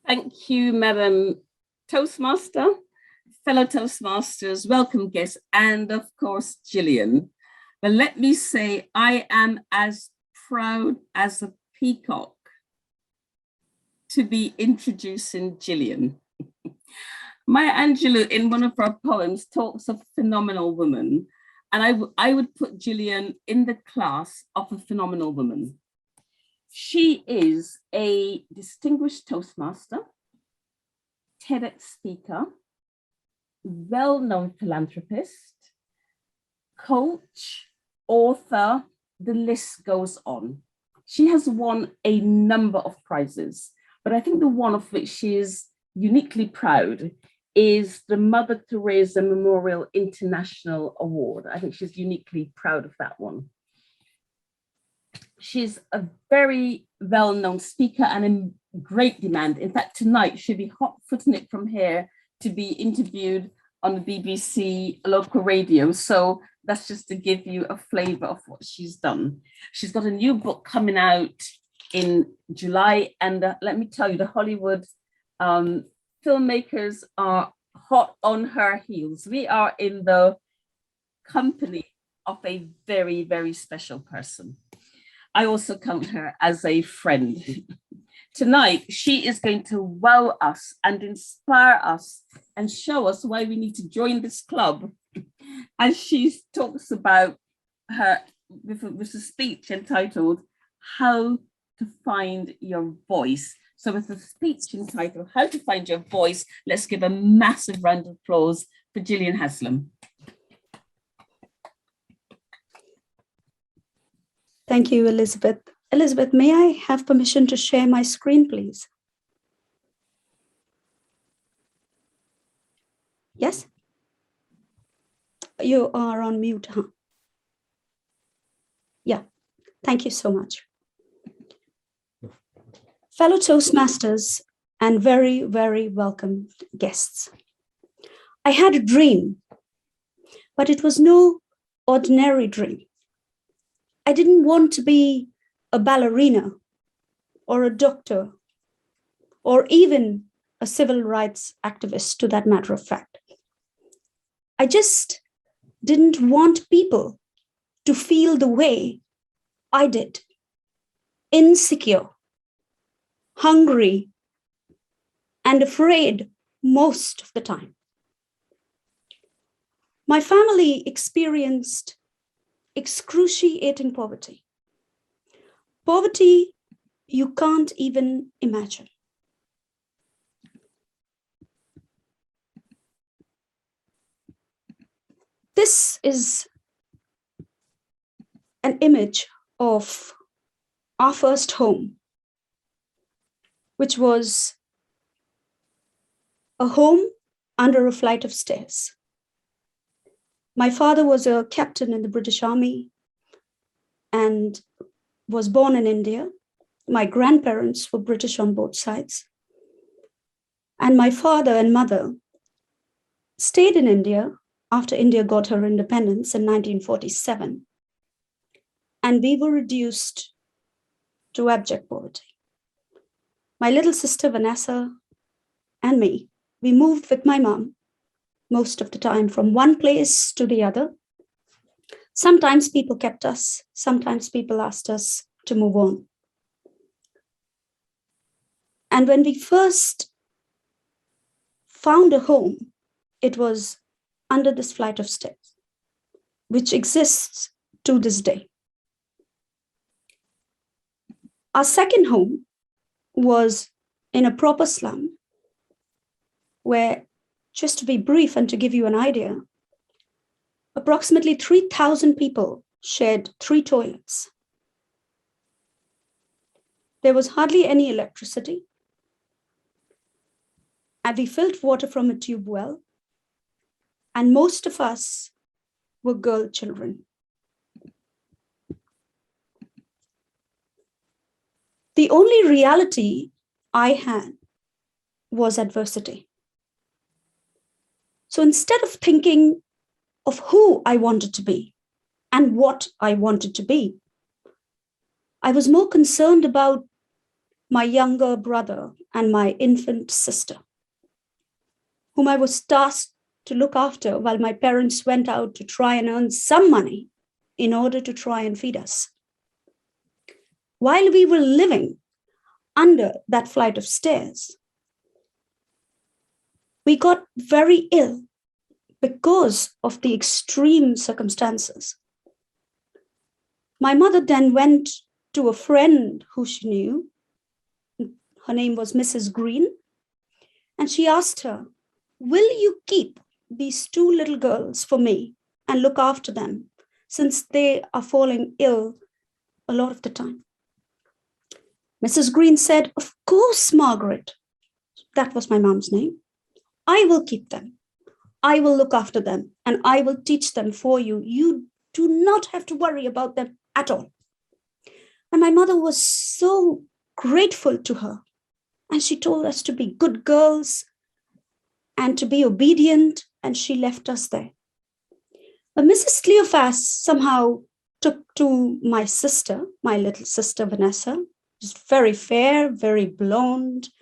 Thank you, Madam Toastmaster, fellow Toastmasters, welcome guests, and of course, Gillian. But let me say, I am as proud as a peacock to be introducing Gillian. Maya Angelou, in one of her poems, talks of phenomenal women, and I would put Gillian in the class of a phenomenal woman. She is a distinguished Toastmaster, TEDx speaker, well-known philanthropist, coach, author, the list goes on. She has won a number of prizes, but I think the one of which she is uniquely proud is the Mother Teresa Memorial International Award. I think she's uniquely proud of that one. She's a very well-known speaker and in great demand. In fact, tonight she'll be hot-footing it from here to be interviewed on the BBC local radio. So that's just to give you a flavor of what she's done. She's got a new book coming out in July. And let me tell you, the Hollywood filmmakers are hot on her heels. We are in the company of a very, very special person. I also count her as a friend. Tonight, she is going to wow us and inspire us and show us why we need to join this club. And she talks about her with a speech entitled, How to Find Your Voice. So with the speech entitled, How to Find Your Voice, let's give a massive round of applause for Gillian Haslam. Thank you, Elizabeth. Elizabeth, may I have permission to share my screen, please? Yes? You are on mute, huh? Yeah, thank you so much. Fellow Toastmasters and very, very welcome guests. I had a dream, but it was no ordinary dream. I didn't want to be a ballerina or a doctor or even a civil rights activist, to that matter of fact. I just didn't want people to feel the way I did, insecure, hungry, and afraid most of the time. My family experienced excruciating poverty. Poverty you can't even imagine. This is an image of our first home, which was a home under a flight of stairs. My father was a captain in the British Army and was born in India. My grandparents were British on both sides. And my father and mother stayed in India after India got her independence in 1947. And we were reduced to abject poverty. My little sister Vanessa and me, we moved with my mom most of the time from one place to the other. Sometimes people kept us, sometimes people asked us to move on. And when we first found a home, it was under this flight of stairs, which exists to this day. Our second home was in a proper slum where, just to be brief and to give you an idea, approximately 3,000 people shared 3 toilets. There was hardly any electricity, and we filled water from a tube well, and most of us were girl children. The only reality I had was adversity. So instead of thinking of who I wanted to be and what I wanted to be, I was more concerned about my younger brother, and my infant sister, whom I was tasked to look after while my parents went out to try and earn some money in order to try and feed us. While we were living under that flight of stairs, we got very ill because of the extreme circumstances. My mother then went to a friend who she knew. Her name was Mrs. Green. And she asked her, "Will you keep these two little girls for me and look after them, since they are falling ill a lot of the time?" Mrs. Green said, "Of course, Margaret." That was my mom's name. "I will keep them. I will look after them, and I will teach them for you. You do not have to worry about them at all." And my mother was so grateful to her. And she told us to be good girls and to be obedient, and she left us there. But Mrs. Cleophas somehow took to my sister, my little sister Vanessa, just very fair, very blonde,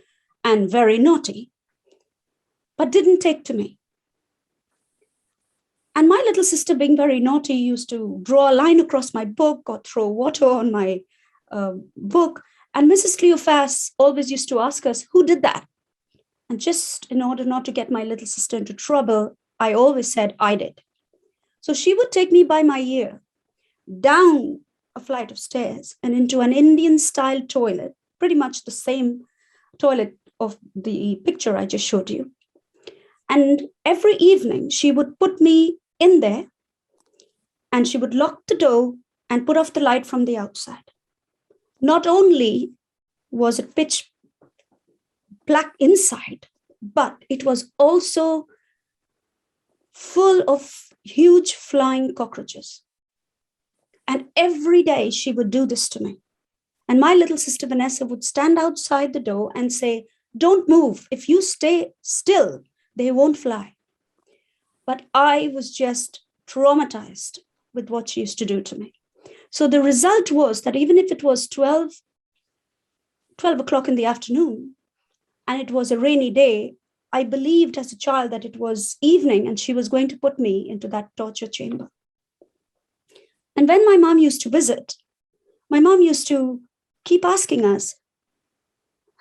and very naughty, but didn't take to me. And my little sister, being very naughty, used to draw a line across my book or throw water on my book. And Mrs. Cleophas always used to ask us, "Who did that?" And just in order not to get my little sister into trouble, I always said, "I did." So she would take me by my ear down a flight of stairs and into an Indian-style toilet, pretty much the same toilet of the picture I just showed you. And every evening, she would put me in there, and she would lock the door and put off the light from the outside. Not only was it pitch black inside, but it was also full of huge flying cockroaches. And every day she would do this to me. And my little sister Vanessa would stand outside the door and say, "Don't move. If you stay still, they won't fly." But I was just traumatized with what she used to do to me. So the result was that even if it was 12 o'clock in the afternoon and it was a rainy day, I believed as a child that it was evening and she was going to put me into that torture chamber. And when my mom used to visit, my mom used to keep asking us,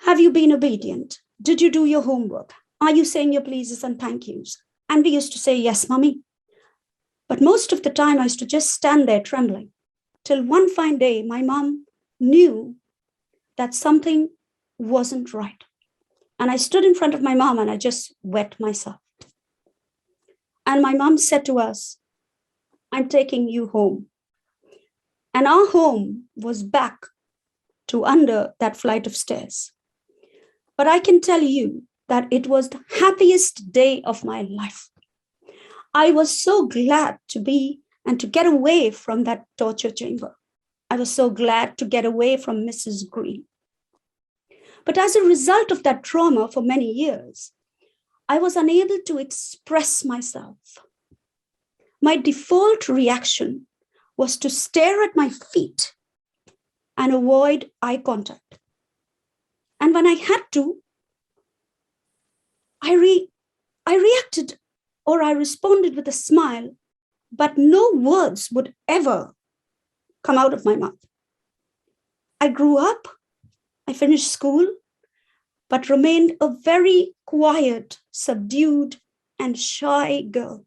"Have you been obedient? Did you do your homework? Are you saying your pleases and thank yous?" And we used to say, "Yes, mommy." But most of the time I used to just stand there trembling, till one fine day, my mom knew that something wasn't right. And I stood in front of my mom and I just wet myself. And my mom said to us, "I'm taking you home." And our home was back to under that flight of stairs. But I can tell you that it was the happiest day of my life. I was so glad to be and to get away from that torture chamber. I was so glad to get away from Mrs. Green. But as a result of that trauma for many years, I was unable to express myself. My default reaction was to stare at my feet and avoid eye contact. And when I had to, I reacted or I responded with a smile, but no words would ever come out of my mouth. I grew up, I finished school, but remained a very quiet, subdued, and shy girl.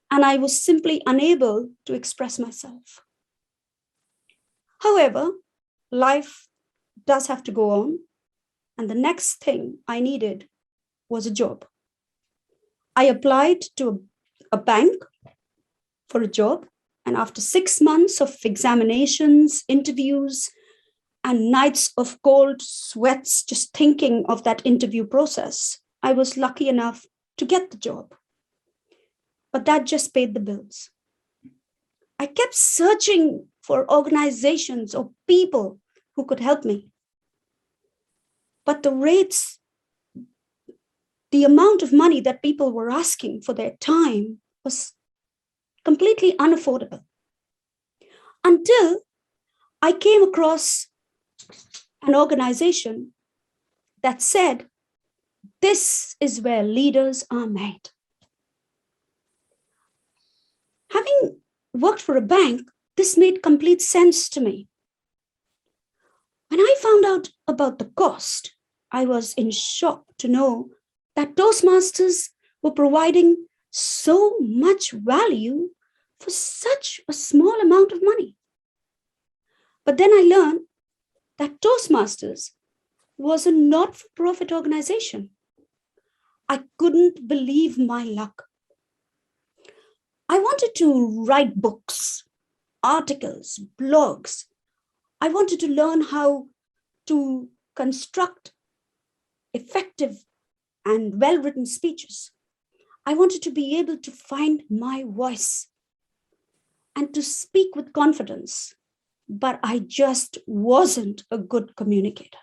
And I was simply unable to express myself. However, life does have to go on. And the next thing I needed was a job. I applied to a bank for a job. And after 6 months of examinations, interviews, and nights of cold sweats, just thinking of that interview process, I was lucky enough to get the job. But that just paid the bills. I kept searching for organizations or people who could help me. But the rates, the amount of money that people were asking for their time was completely unaffordable. Until I came across an organization that said, this is where leaders are made. Having worked for a bank, this made complete sense to me. When I found out about the cost, I was in shock to know that Toastmasters were providing so much value for such a small amount of money. But then I learned that Toastmasters was a not-for-profit organization. I couldn't believe my luck. I wanted to write books, articles, blogs. I wanted to learn how to construct effective and well-written speeches. I wanted to be able to find my voice and to speak with confidence, but I just wasn't a good communicator.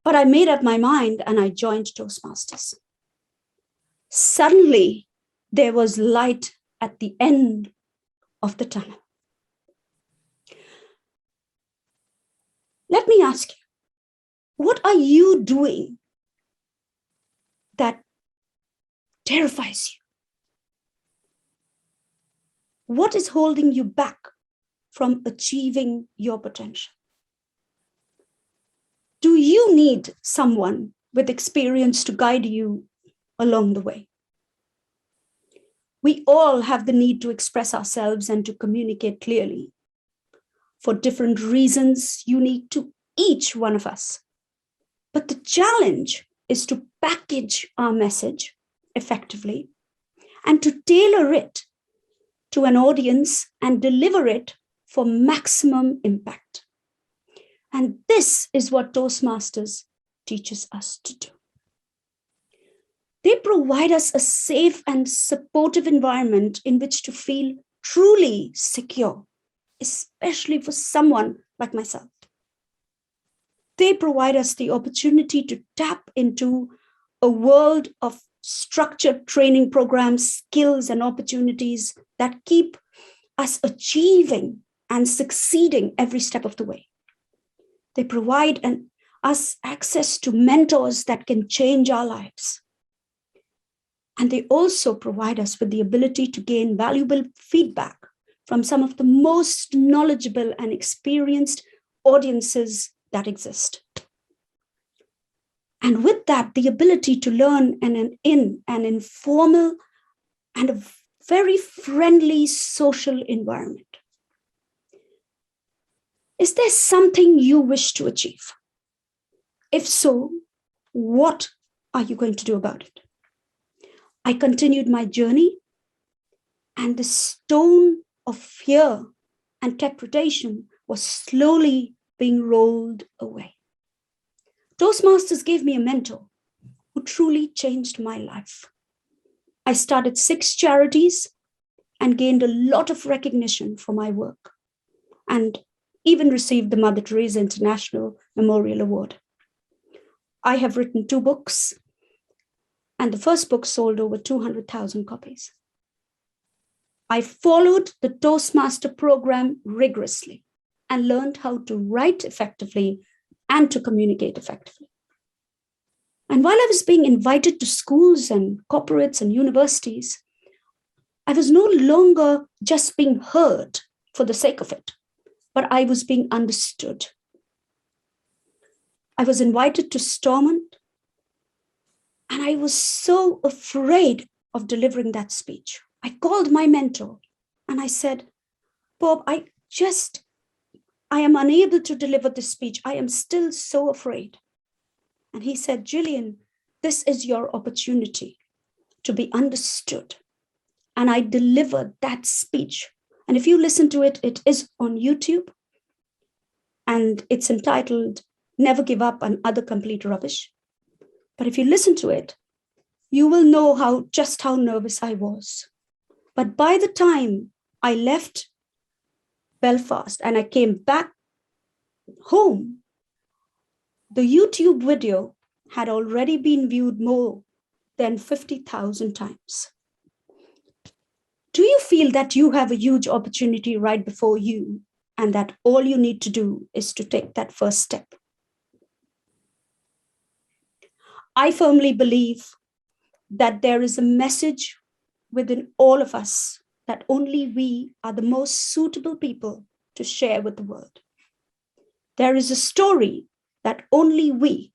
But I made up my mind and I joined Toastmasters. Suddenly, there was light at the end of the tunnel. Let me ask you, what are you doing that terrifies you? What is holding you back from achieving your potential? Do you need someone with experience to guide you along the way? We all have the need to express ourselves and to communicate clearly for different reasons unique to each one of us. But the challenge is to package our message effectively and to tailor it to an audience and deliver it for maximum impact. And this is what Toastmasters teaches us to do. They provide us a safe and supportive environment in which to feel truly secure, especially for someone like myself. They provide us the opportunity to tap into a world of structured training programs, skills, and opportunities that keep us achieving and succeeding every step of the way. They provide us access to mentors that can change our lives. And they also provide us with the ability to gain valuable feedback from some of the most knowledgeable and experienced audiences that exist. And with that, the ability to learn in an informal and a very friendly social environment. Is there something you wish to achieve? If so, what are you going to do about it? I continued my journey, and the stone of fear and trepidation was slowly being rolled away. Toastmasters gave me a mentor who truly changed my life. I started 6 charities and gained a lot of recognition for my work, and even received the Mother Teresa International Memorial Award. I have written 2 books, and the first book sold over 200,000 copies. I followed the Toastmaster program rigorously and learned how to write effectively and to communicate effectively. And while I was being invited to schools and corporates and universities, I was no longer just being heard for the sake of it, but I was being understood. I was invited to Stormont, and I was so afraid of delivering that speech. I called my mentor and I said, Bob, I am unable to deliver this speech. I am still so afraid. And he said, Gillian, this is your opportunity to be understood. And I delivered that speech. And if you listen to it, it is on YouTube. And it's entitled, Never Give Up and Other Complete Rubbish. But if you listen to it, you will know just how nervous I was. But by the time I left Belfast and I came back home, the YouTube video had already been viewed more than 50,000 times. Do you feel that you have a huge opportunity right before you and that all you need to do is to take that first step. I firmly believe that there is a message within all of us that only we are the most suitable people to share with the world. There is a story that only we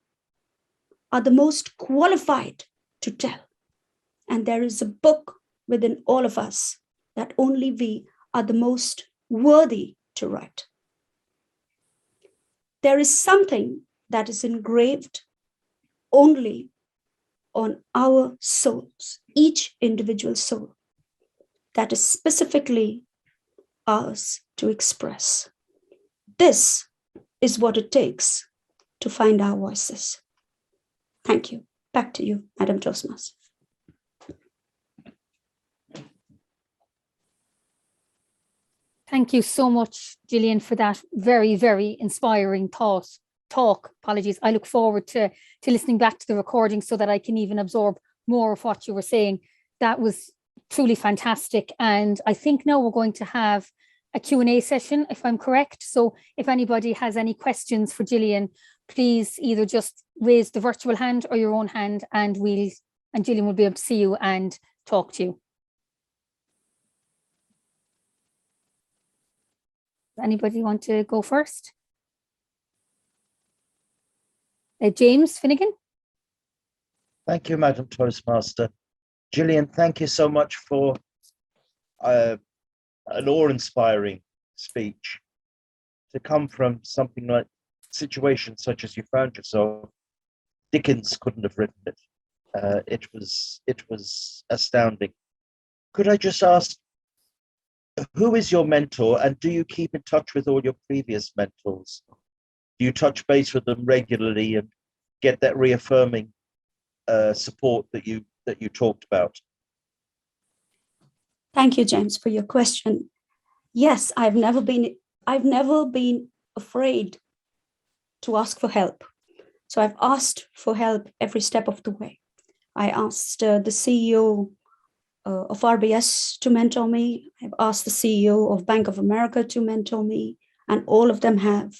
are the most qualified to tell. And there is a book within all of us that only we are the most worthy to write. There is something that is engraved only on our souls, each individual soul, that is specifically ours to express. This is what it takes to find our voices. Thank you. Back to you, Madam Toastmaster. Thank you so much, Gillian, for that very, very inspiring talk. Apologies. I look forward to listening back to the recording so that I can even absorb more of what you were saying. That was truly fantastic. And I think now we're going to have a Q&A session, if I'm correct. So if anybody has any questions for Gillian, please either just raise the virtual hand or your own hand, and Gillian will be able to see you and talk to you. Anybody want to go first? James Finnegan. Thank you, Madam Toastmaster. Gillian, thank you so much for an awe-inspiring speech. To come from something like situations such as you found yourself, Dickens couldn't have written it. It was astounding. Could I just ask, who is your mentor, and do you keep in touch with all your previous mentors? Do you touch base with them regularly and get that reaffirming support that you talked about? Thank you, James, for your question. Yes, I've never been afraid to ask for help. So I've asked for help every step of the way. I asked the CEO of RBS to mentor me. I've asked the CEO of Bank of America to mentor me, and all of them have.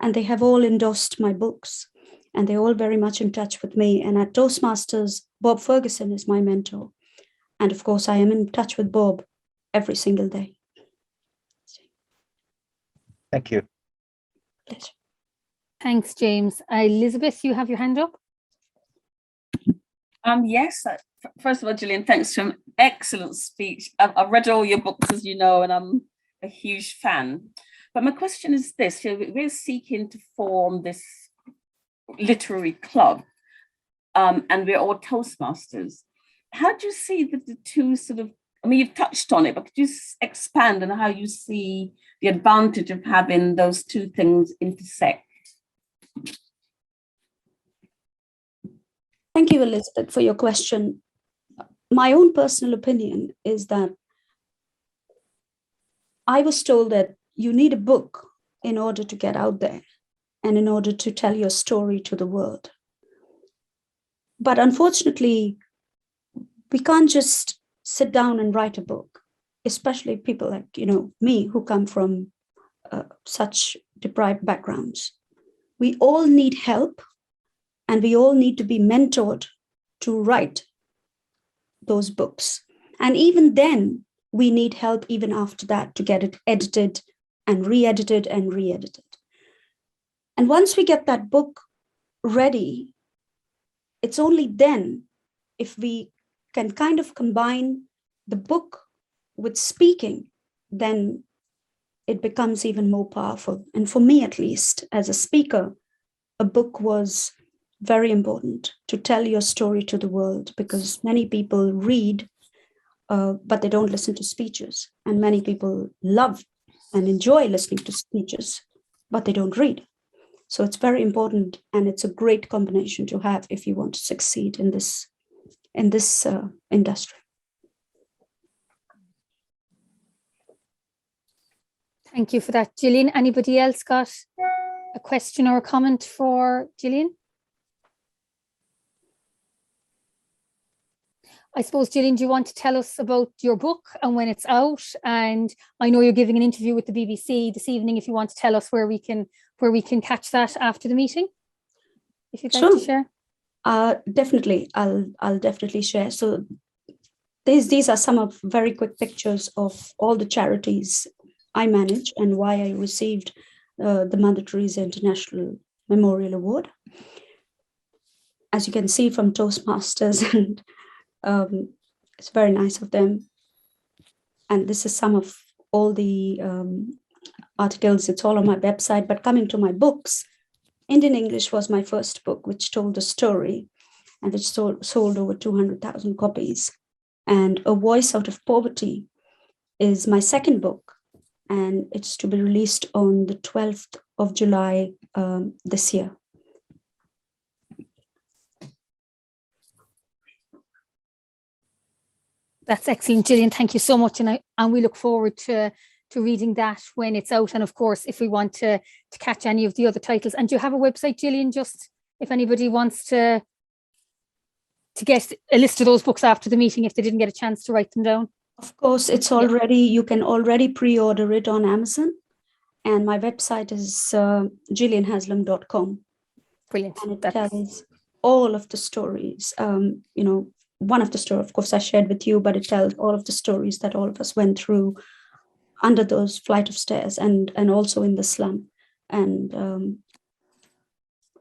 And they have all endorsed my books, and they're all very much in touch with me. And at Toastmasters, Bob Ferguson is my mentor. And of course, I am in touch with Bob every single day. Thank you. Pleasure. Thanks, James. Elizabeth, you have your hand up. Yes. First of all, Gillian, thanks for an excellent speech. I've read all your books, as you know, and I'm a huge fan. But my question is this: we're seeking to form this literary club, and we're all Toastmasters. How do you see the two sort of? I mean, you've touched on it, but could you expand on how you see the advantage of having those two things intersect? Thank you, Elizabeth, for your question. My own personal opinion is that I was told that you need a book in order to get out there and in order to tell your story to the world. But unfortunately, we can't just sit down and write a book, especially people like, me, who come from such deprived backgrounds. We all need help, and we all need to be mentored to write those books. And even then, we need help even after that to get it edited and re-edited and re-edited. And once we get that book ready, it's only then, if we can kind of combine the book with speaking, then it becomes even more powerful. And for me, at least, as a speaker, a book was very important to tell your story to the world, because many people read, but they don't listen to speeches. And many people love and enjoy listening to speeches, but they don't read. So it's very important, and it's a great combination to have if you want to succeed in this industry. Thank you for that, Gillian. Anybody else got a question or a comment for Gillian? I suppose, Gillian, do you want to tell us about your book and when it's out? And I know you're giving an interview with the BBC this evening. If you want to tell us where we can catch that after the meeting, if you'd like to share. Definitely, I'll definitely share. So these are some of very quick pictures of all the charities I manage and why I received the Mother Teresa International Memorial Award. As you can see from Toastmasters, and it's very nice of them. And this is some of all the articles. It's all on my website. But coming to my books, Indian English was my first book, which told a story and which sold over 200,000 copies. And A Voice Out of Poverty is my second book, and it's to be released on the 12th of July this year. That's excellent, Gillian. Thank you so much. And we look forward to reading that when it's out. And of course, if we want to catch any of the other titles. And do you have a website, Gillian, just if anybody wants to get a list of those books after the meeting, if they didn't get a chance to write them down? Of course, it's already, you can already pre-order it on Amazon. And my website is gillianhaslam.com. Brilliant. And it tells all of the stories. One of the stories, of course, I shared with you, but it tells all of the stories that all of us went through under those flight of stairs and also in the slum. And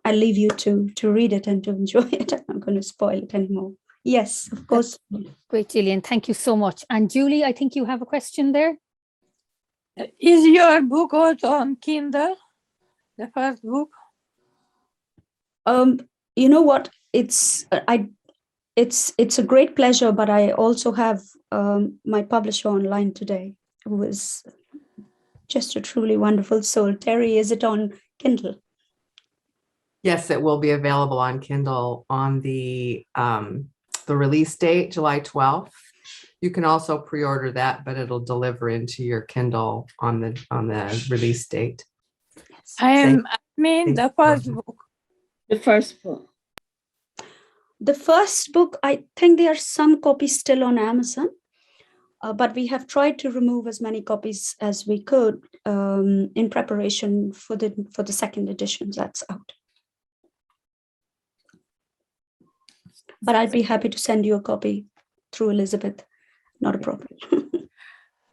I leave you to read it and to enjoy it. I'm not going to spoil it anymore. Yes, of course. Great, Gillian. Thank you so much. And Julie, I think you have a question there. Is your book also on Kindle? The first book? You know what? It's a great pleasure, but I also have my publisher online today, who is just a truly wonderful soul. Terry, is it on Kindle? Yes, it will be available on Kindle on the release date, July 12th. You can also pre-order that, but it'll deliver into your Kindle on the release date. The first book. The first book. The first book, I think there are some copies still on Amazon, but we have tried to remove as many copies as we could in preparation for the second edition that's out. But I'd be happy to send you a copy through Elizabeth. Not a problem.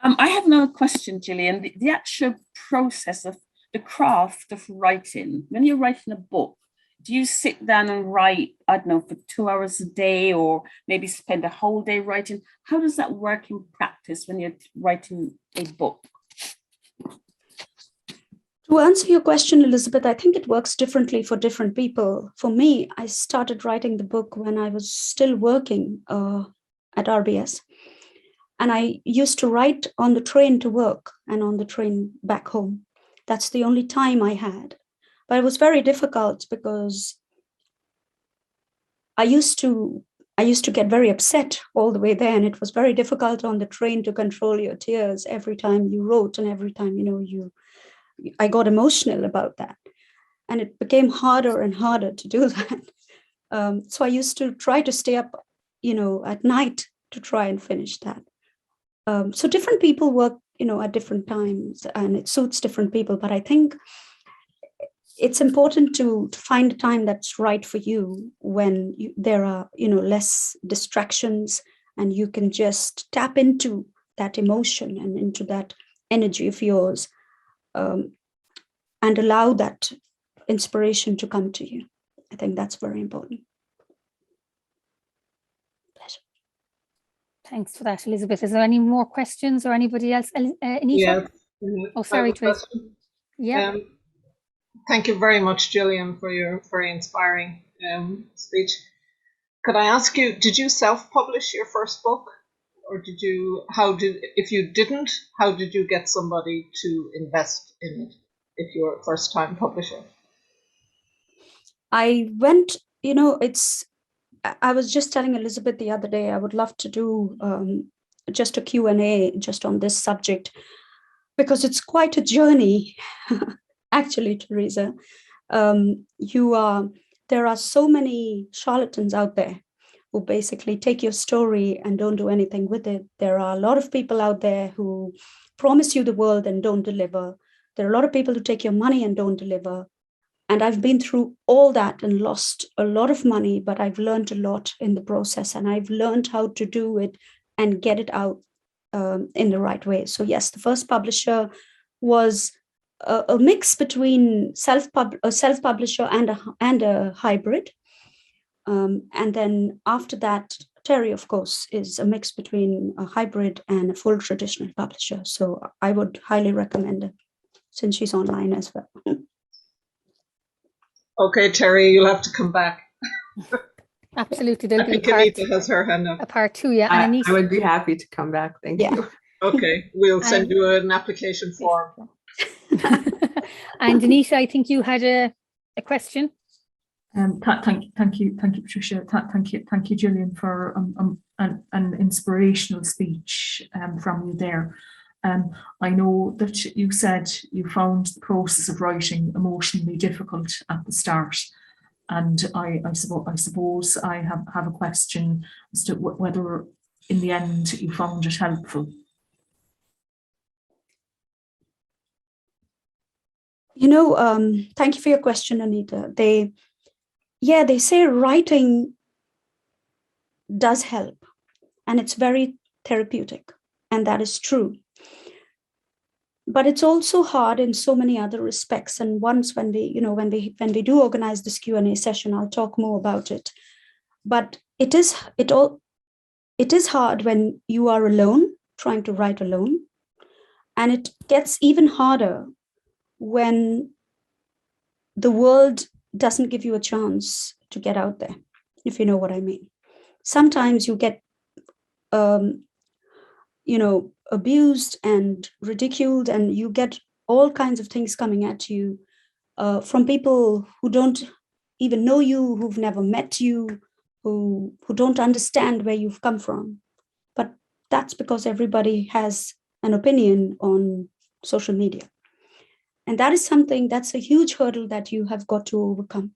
I have another question, Gillian. The actual process of the craft of writing, when you're writing a book, do you sit down and write, I don't know, for 2 hours a day, or maybe spend a whole day writing? How does that work in practice when you're writing a book? To answer your question, Elizabeth, I think it works differently for different people. For me, I started writing the book when I was still working at RBS. And I used to write on the train to work and on the train back home. That's the only time I had. But it was very difficult because I used to get very upset all the way there. And it was very difficult on the train to control your tears every time you wrote and every time, I got emotional about that. And it became harder and harder to do that. So I used to try to stay up, at night to try and finish that. So different people work, at different times, and it suits different people. But I think it's important to find a time that's right for you when there are, less distractions, and you can just tap into that emotion and into that energy of yours. And allow that inspiration to come to you. I think that's very important. Pleasure. Thanks for that, Elizabeth. Is there any more questions or anybody else? Anita? Yeah. Oh, sorry, Trace. Yeah. Thank you very much, Gillian, for your very inspiring speech. Could I ask you, did you self-publish your first book? Or if you didn't, how did you get somebody to invest in it if you're a first-time publisher? I went, I was just telling Elizabeth the other day, I would love to do just a Q&A just on this subject, because it's quite a journey, actually, Teresa. There are so many charlatans out there who basically take your story and don't do anything with it. There are a lot of people out there who promise you the world and don't deliver. There are a lot of people who take your money and don't deliver. And I've been through all that and lost a lot of money, but I've learned a lot in the process, and I've learned how to do it and get it out in the right way. So yes, the first publisher was a mix between a self-publisher and a hybrid. And then after that, Terry, of course, is a mix between a hybrid and a full traditional publisher. So I would highly recommend it, since she's online as well. Okay, Terry, you'll have to come back. Absolutely. I There'll be think Anita has her hand a up. part 2, yeah. And I would be happy to come back. Thank you. Okay, we'll send you an application form. And Anita, I think you had a question. Thank you, Patricia. Thank you, Gillian, for an inspirational speech from you there. I know that you said you found the process of writing emotionally difficult at the start, and I suppose I have a question as to whether in the end you found it helpful. Thank you for your question, Anita. They say writing does help, and it's very therapeutic, and that is true. But it's also hard in so many other respects. And once when we do organize this Q&A session, I'll talk more about it. But it is hard when you are alone, trying to write alone, and it gets even harder when the world doesn't give you a chance to get out there, if you know what I mean. Sometimes you get, abused and ridiculed, and you get all kinds of things coming at you from people who don't even know you, who've never met you, who don't understand where you've come from. But that's because everybody has an opinion on social media. And that is that's a huge hurdle that you have got to overcome.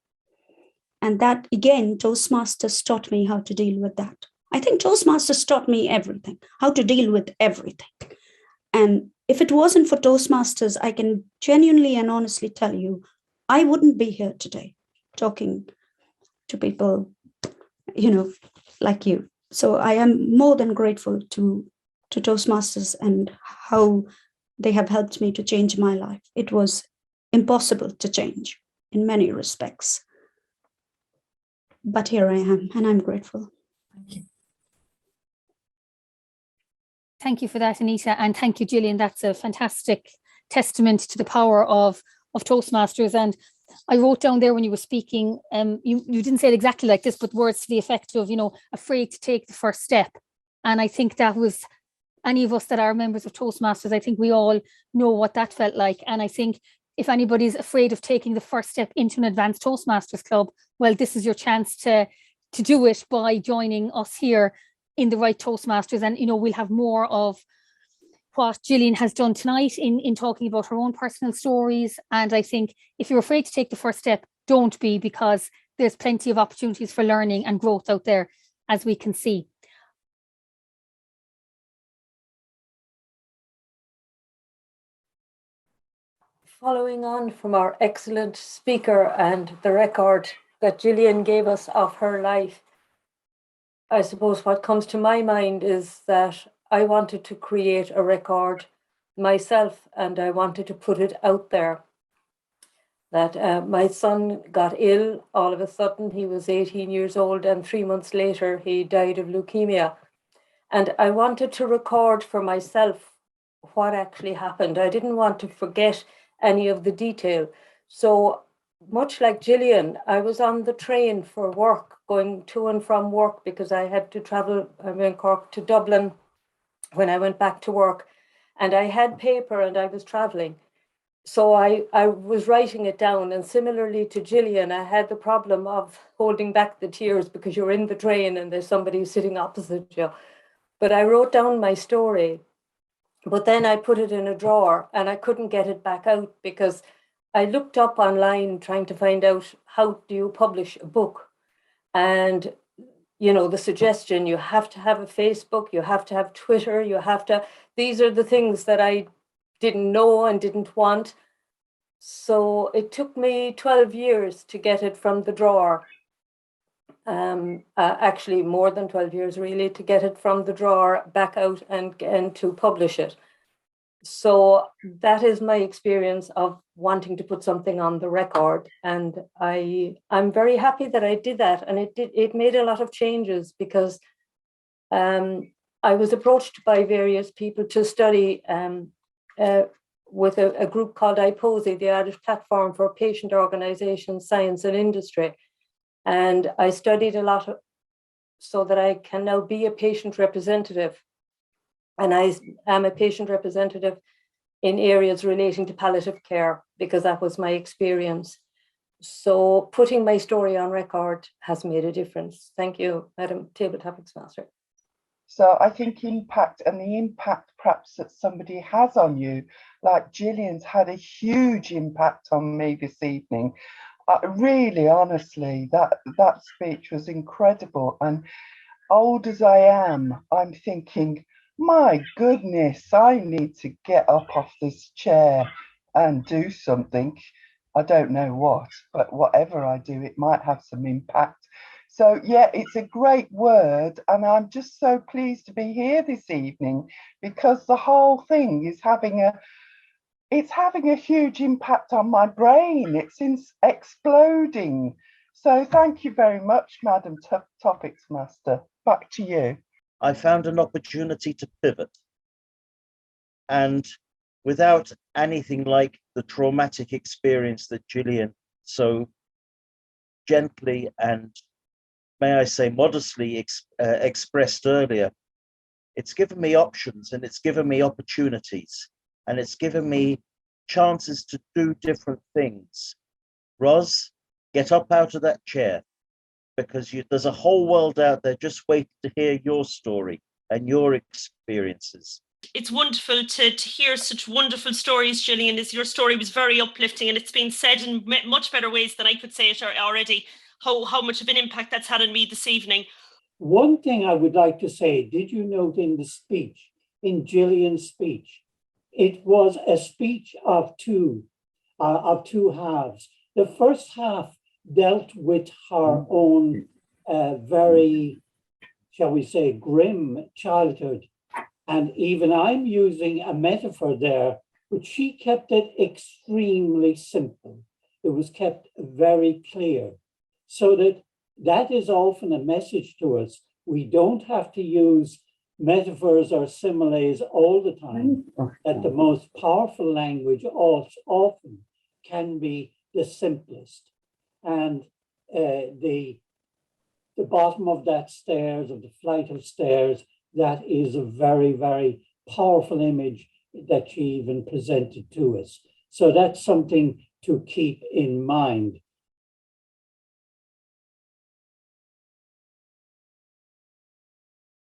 And that, again, Toastmasters taught me how to deal with that. I think Toastmasters taught me everything, how to deal with everything. And if it wasn't for Toastmasters, I can genuinely and honestly tell you, I wouldn't be here today talking to people, like you. So I am more than grateful to Toastmasters and how they have helped me to change my life. It was impossible to change in many respects. But here I am, and I'm grateful. Thank you. Thank you for that, Anita. And thank you, Gillian. That's a fantastic testament to the power of Toastmasters. And I wrote down there when you were speaking, you didn't say it exactly like this, but words to the effect of, afraid to take the first step. And I think that was, any of us that are members of Toastmasters, I think we all know what that felt like. And I think if anybody's afraid of taking the first step into an advanced Toastmasters club, well, this is your chance to do it by joining us here in the Right Toastmasters. And, we'll have more of what Gillian has done tonight in talking about her own personal stories. And I think if you're afraid to take the first step, don't be, because there's plenty of opportunities for learning and growth out there, as we can see. Following on from our excellent speaker and the record that Gillian gave us of her life, I suppose what comes to my mind is that I wanted to create a record myself, and I wanted to put it out there. That my son got ill all of a sudden. He was 18 years old, and 3 months later he died of leukemia. And I wanted to record for myself what actually happened. I didn't want to forget any of the detail. So much like Gillian, I was on the train for work, going to and from work, because I had to travel. I'm in Cork to Dublin when I went back to work, and I had paper and I was traveling. So I was writing it down, and similarly to Gillian, I had the problem of holding back the tears because you're in the train and there's somebody sitting opposite you. But I wrote down my story, but then I put it in a drawer and I couldn't get it back out, because I looked up online trying to find out how do you publish a book. And you know, the suggestion, you have to have a Facebook, you have to have Twitter, you have to, these are the things that I didn't know and didn't want. So it took me 12 years to get it from the drawer. Actually more than 12 years really, to get it from the drawer back out and to publish it. So that is my experience of wanting to put something on the record, and I'm very happy that I did that, and it made a lot of changes, because I was approached by various people to study with a group called IPOSI, the Irish Platform for Patient Organisation, Science and Industry, and I studied a lot so that I can now be a patient representative. And I am a patient representative in areas relating to palliative care, because that was my experience. So putting my story on record has made a difference. Thank you, Madam Table Topics Master. So I think impact, and the impact perhaps that somebody has on you, like Gillian's had a huge impact on me this evening. Really, honestly, that speech was incredible. And old as I am, I'm thinking, my goodness, I need to get up off this chair and do something. I don't know what, but whatever I do, it might have some impact. So yeah, it's a great word, and I'm just so pleased to be here this evening, because the whole thing is having a huge impact on my brain. It's exploding. So thank you very much, Madam Topics Master. Back to you. I found an opportunity to pivot. And without anything like the traumatic experience that Gillian so gently and, may I say, modestly expressed earlier, it's given me options, and it's given me opportunities, and it's given me chances to do different things. Ros, get up out of that chair, because there's a whole world out there just waiting to hear your story and your experiences. It's wonderful to hear such wonderful stories, Gillian. Your story was very uplifting, and it's been said in much better ways than I could say it already, how much of an impact that's had on me this evening. One thing I would like to say, did you note in the speech, in Gillian's speech, it was a speech of two halves. The first half dealt with her own very, shall we say, grim childhood. And even I'm using a metaphor there, but she kept it extremely simple. It was kept very clear. So that is often a message to us. We don't have to use metaphors or similes all the time. That the most powerful language often can be the simplest. And the bottom of that stairs, of the flight of stairs, that is a very, very powerful image that she even presented to us. So that's something to keep in mind.